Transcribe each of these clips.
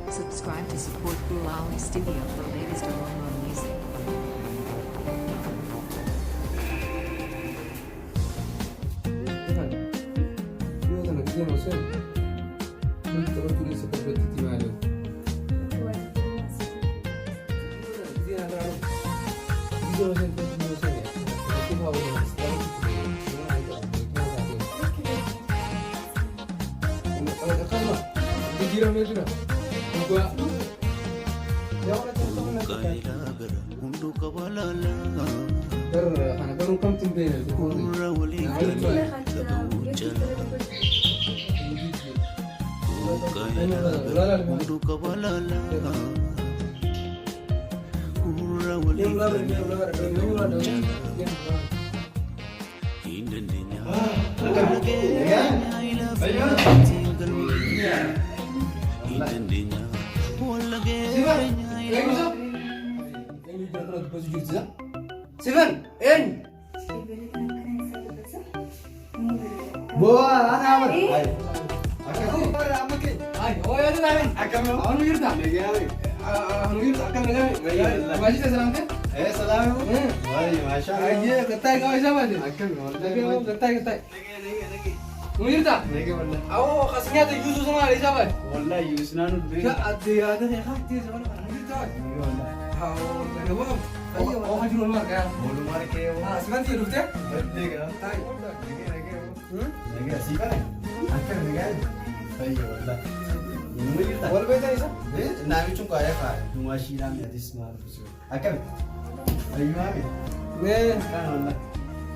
Subscribe to support Bulali Studio for latest Oromo music. Seven, eight. Boa, ana amat. Aku amat ke. Ay, oh ya tu namin. Akam, anu yurta. Lagi namin. Anu yurta akam namin. Masih salam kan? Salam. Wah, masya Allah. Aje, ketai kau siapa tu? Akam, ketai. Lagi. Anu yurta. Lagi wallah. Awo kasihnya tu Yusuf sama ada siapa? Wallah Yusuf nanu. Ada ya kan dia sama anu yurta. Wallah. Awo, kenapa? Ayo, oh maju luar kan? Mau luar ke? Ah, sebentar dulu ya. Betul kan? Tahu. Lagi siapa? Akan lagi. Ayo, wallah. Ini kita. Wallah betul isa. Nabi cuma kaya kaya. Cuma siram ya di semua. Akan. Ayo nabi. Kan wallah.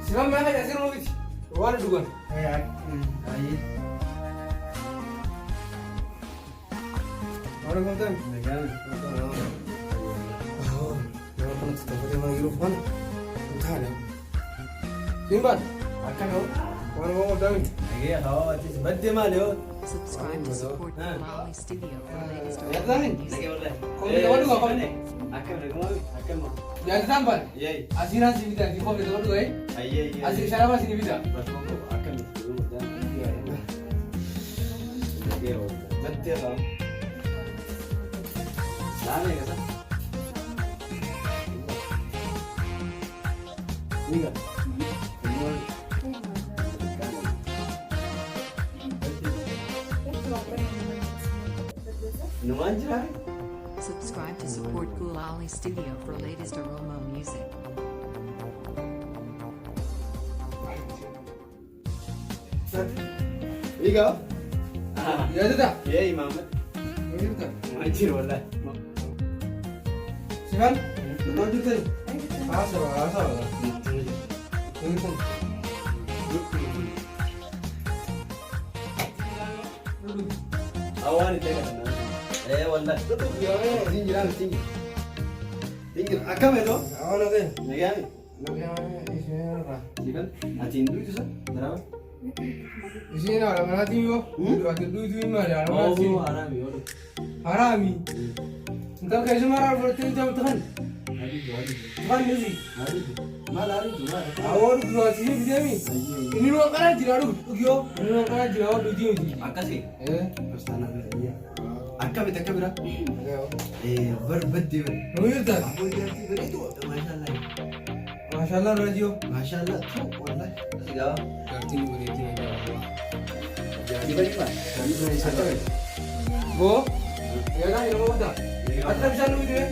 Siram mana ya siram lagi? Luar dulu kan? Ayo. Orang kau tu? Lagi. Irfan uठा ले तीन बार आका हो और वो डाउन ये हो अच्छे बद्दे माले हो Subscribe to support Bulali Studio for latest ya Oromo tahin music. lagi boleh kau ni awak dua kau ni akan mau ya sampai ye asira sini kita di kau betul dua ye asir syaraba sini bisa bas mau akan dulu dan dia lagi ho bद्दे हो लाने का Enggak. Subscribe to support Bulali Studio for latest Oromo music. Iga. Ya sudah. Ya Imam. Ya sudah. Majir wallah. Sivan. Lanjut tadi. Asa. Awan itu kan? Wallah. Tinggi. Akam itu? Awan ada. Negani. Sikan, atiin duutu isa daraba. Isheen haadha manaatiin yoo ati duutu hin maali haadha Oh, manaatiin harami yodo. haraami intal keessumaa haadha fudhattee bitaa tukan tukan nuti Mal aritu mal. awoo dhugaatii bideemi inni waan kanaa jira dhugiyoo inni waan kanaa jira waan dhugii miti Akkasi. Persana bira. Akka bita akka bira. Barbadde bira. nuu yirtaan Ammoo jaartii bira itu maashaallah. maashaallah raajiyoo Maashaallah tu wallahi. Sigaa. gaartiin bareetiin Dibali ba? Dibali sa tayo. boo yaadaan yeroo hundaa akka bishaan nuyi dhufe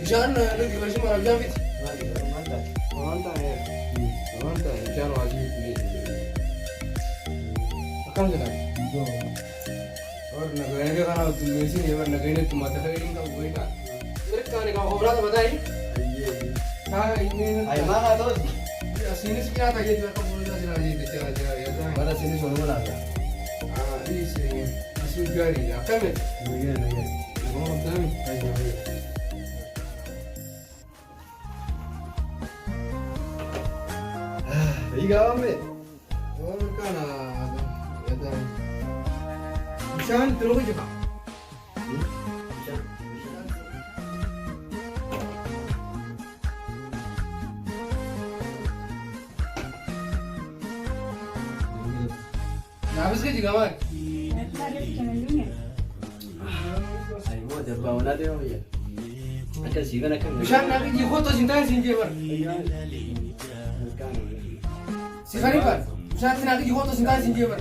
bishaan nuti barsi mara bishaan fiti wanta bishaan waajii akkam jedhan warra nagayanii kana tulleessin warra nagayanii tummata fayyadin qabu beekaa mirkaani qaba hobraata bataayi Ay mana tos. asinis nyaata jechuudha akka fuuldura jira jira jira Mana sini sono la. asin gaariidha akkamitti Nagaya nagaya. Dami. Iga ame. Orang kana ada bishan terus juga. Nah, habis ke juga, Mak? Ay mo jabba wala de hoya. Aka siga na kan. Bishan nak pergi foto cinta sinje bar. Si Khalifah, bishan nak pergi foto cinta sinje bar.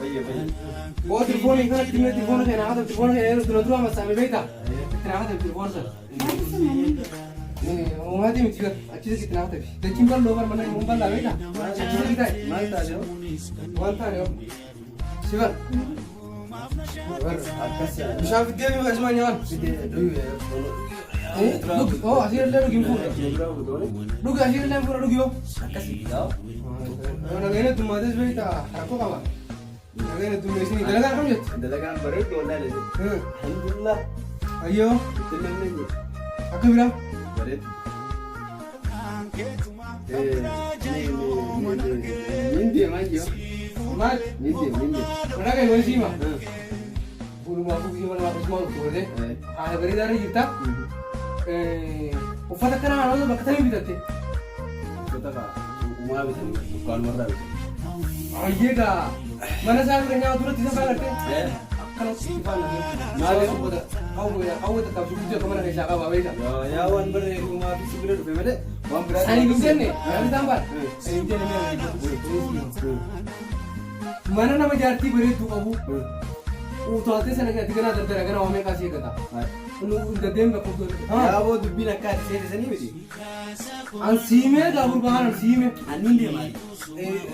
Oye, oye. Oh, telefon ini kan telefon kan ada telefon kan itu dulu ama sampai beta. Terang ada telefon sah. Ini orang ada mesti अच्छे से कितना होता है लेकिन पर लोवर मना मुंबई लावे ना अच्छे से कितना है Mal ta jo. वंता है शिवर Akasi. bisa video ni macam mana kan Side do ye. look oh akhir le lagi pun Jabra bu do. look akhir le pun look yo Akasi gao. orang ini tu madas berita aku kawan orang ini tu mesti ni dalam kamu jat Dalagan baru do la de. Alhamdulillah. ayo Temen ni. aku bilang Baret. Mindi majo. mat Mindi. mana kayak mana sih mah bulu aku sih mana aku semua tu deh ada berita dari kita ufata kana ana lo bakatami bitate Kota ka. Umma bi tani. Bukan marda bi. aiyega mana sa kanya dura tisa balate kalau sifan lagi Mali. kau tetap sudah kemana kayak siapa bawa itu Ya wan ber umma bi sibire do pemede. Wan berat. Sani Vincent nih, yang tambah. Sani Vincent ini yang itu. Mana nama jarti beri itu kamu? Tuh hati sana kayak tiga nada karena omnya kasih kata. Lu udah dem gak kudu. Ya wo du bina ka sede sani bi. Ansime gak berbahan ansime. Anin dia mali.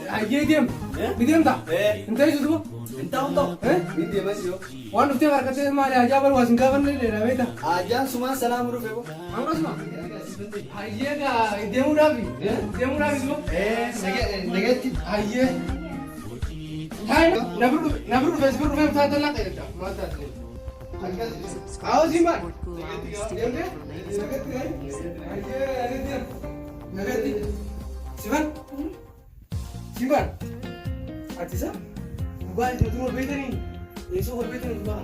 Aja dem. Bidem tak? Entah itu tuh. Entah untuk. Mindi majo. Wan udah berkata mana aja baru wasin kawan nih deh, beta. Aja semua salam ru bebo. Angkat semua. Aja gak, dem udah bi. Dem udah bi tuh. Negatif. Aja. Hai, nabru Facebook web satu lah kayak itu. Mata sih. Ayo simpan. Diam deh. Aja, ada dia. Negatif. Simpan. Simpan. Artisa. Gua itu tuh beda nih. Eso beda nih gua.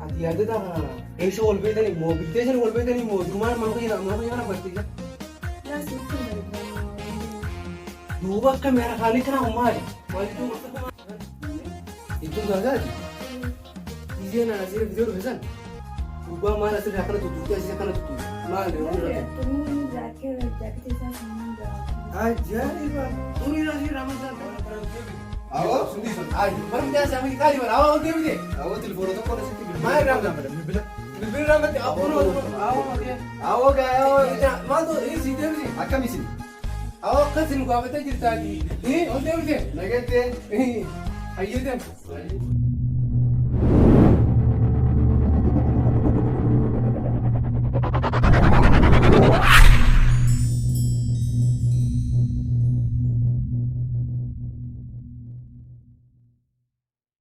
Ati ada tak mana? Eso beda nih. Mau bikin beda nih. Mau rumah mana yang pasti kan? Dua kamera kali kena umai. Itu enggak jadi. Dia nak hasil video besan. Ubah mana sudah akan tutup, dia akan tutup. Mana dia orang. Aja ni pak. Ini nasi Ramadan. Awo sundi sun. Ayo, baru dia sama kali mana? Awak dia ni. Awo telepon tu kau nasi. Mai Ramadan. Bibir Ramadan. Awak mati. Awo gayo. Mana tu? Ini sih dia ni. Akam isi. Awak kan sini gua betul cerita ni. Ini, oh dia ni. Negatif. Ayo dia.